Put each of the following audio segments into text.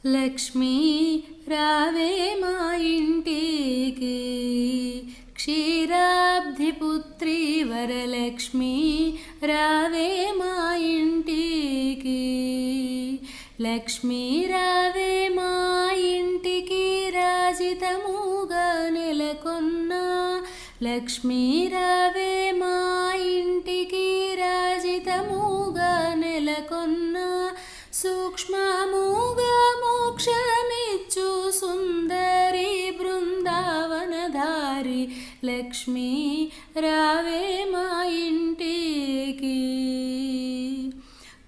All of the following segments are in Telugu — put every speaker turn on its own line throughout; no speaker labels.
లక్ష్మీ రావే మా ఇంటికి, క్షీరాబ్ధిపుత్రి వరలక్ష్మి రావే మా ఇంటికి. లక్ష్మీ రావే మా ఇంటికి, రాజితముగా నెలకొన్న లక్ష్మీ రావే మా ఇంటికి, రాజితముగా నెలకొన్న సూక్ష్మముగా మోక్షమిచ్చు సుందరి బృందావనధారి లక్ష్మీ రావే మా ఇంటికి.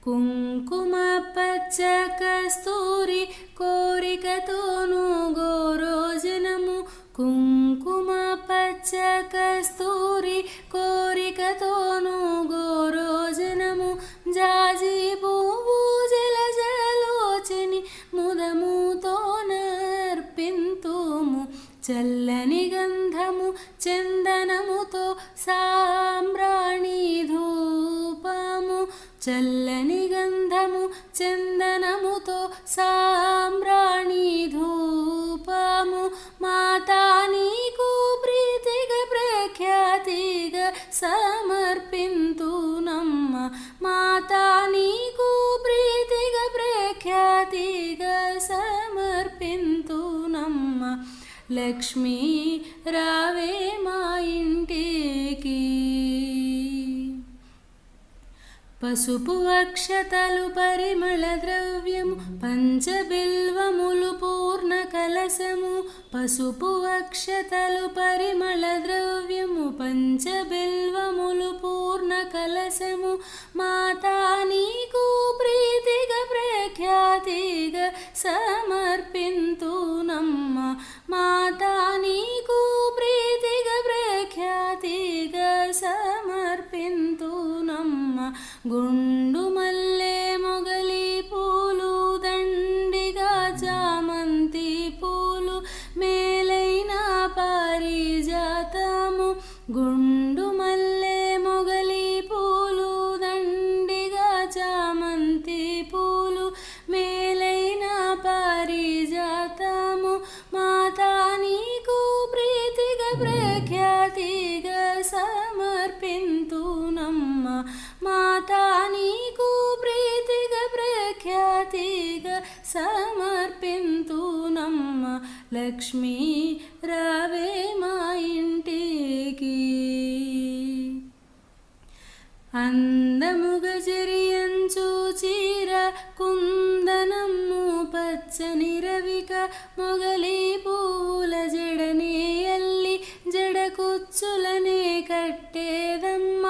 కుంకుమ పచ్చ కస్తూరి కోరికతోను గోరోజనము, కుంకుమ పచ్చ కస్తూరి కోరికతోను గోరోజనము, జాజి పువ్వు జలజలోచని ముదముతో నర్పింతుము, చల్లని గంధము చందనముతో సాంబ్రాణి ధూపము, చల్లని గంధము చందనముతో సాంబ్రాణి ధూపము, మాతా నీకు ప్రీతిగా ప్రఖ్యాతిగా సమర్పింతునమ్మ, మాతా నీకు ప్రీతిగా ప్రఖ్యాతిగా సమర్పింతునమ్మ. లక్ష్మీ రావే మా ఇంటికి. పసుపు అక్షతలు పరిమళ ద్రవ్యము పంచబిల్వములు పూర్ణ కలశము, పసుపు అక్షతలు పరిమళ ద్రవ్యము పంచబిల్వములు పూర్ణ కలశము, మాతా నీకు ప్రీతిగా ప్రఖ్యాతిగా సమర్పింతునమ్మ, మాతా నీకు ప్రీతిగా ప్రఖ్యాతిగా సమర్పింతునమ్మ. గుండు మల్లె మొగలి పూలు దండిగా చామంతి పూలు మేలైన పారిజాతము, గుండు మల్లె మొగలి పూలు దండిగా చామంతి పూలు మేలైన పారిజాతము, మాతా నీకు ప్రీతిగా ప్రఖ్యాతిగా సమర్పింతునమ్మ, మాతా నీకు ప్రీతిగా ప్రఖ్యాతిగా సమర్పింతునమ్మ. లక్ష్మీ రావే మా ఇంటికి. అందముగ జరియంచు చీర కుందనము పచ్చని రవిక, మొగలి పూల జడనే అల్లి జడకుచ్చులనే కట్టేదమ్మ,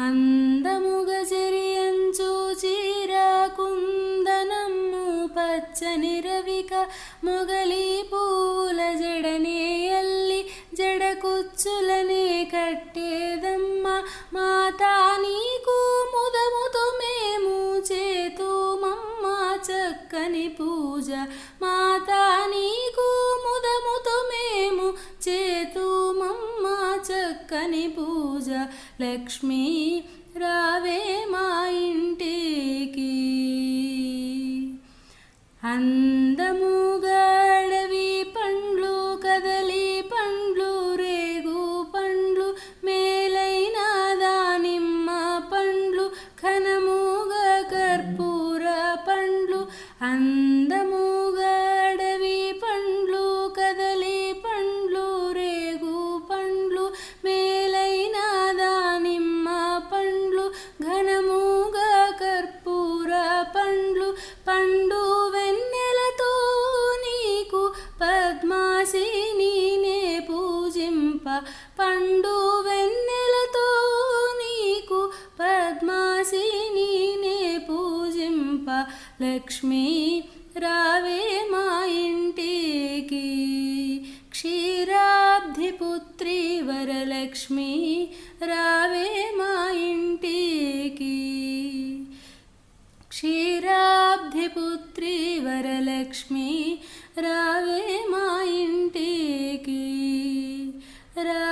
అందముగ జరియంచు చీర కుందనము పచ్చని రవిక, మొగలి పూల జడనే అల్లి జడకుచ్చులనే కట్టేదమ్మ, మాతా నీకు ముదముతో మేము చేతుమమ్మ చక్కని పూజ, మాతా నీకు ముదముతో మేము చేతుమమ్మ చక్కని పూజ. లక్ష్మీ రావే మా ఇంటికి. అందముగా అడవి పండ్లు కదలి పండ్లు రేగు పండ్లు మేలైన దానిమ్మ పండ్లు ఘనముగా కర్పూర పండ్లు, అందముగా అడవి పండ్లు కదలి పండ్లు రేగు పండ్లు మేలైన దానిమ్మ పండ్లు, ఘనముగా కర్పూర పండ్లు, పండు వెన్నెలతో నీకు పద్మాసినినే పూజింప, పండు వెన్నెలతో నీకు పద్మాసినినే పూజింప. లక్ష్మీ రావే మా ఇంటికి, క్షీరాబ్ధిపుత్రి వరలక్ష్మి రావే మా ఇంటికి. క్షీరాబ్ధిపుత్రి వరలక్ష్మి రావే మా ఇంటికి, రా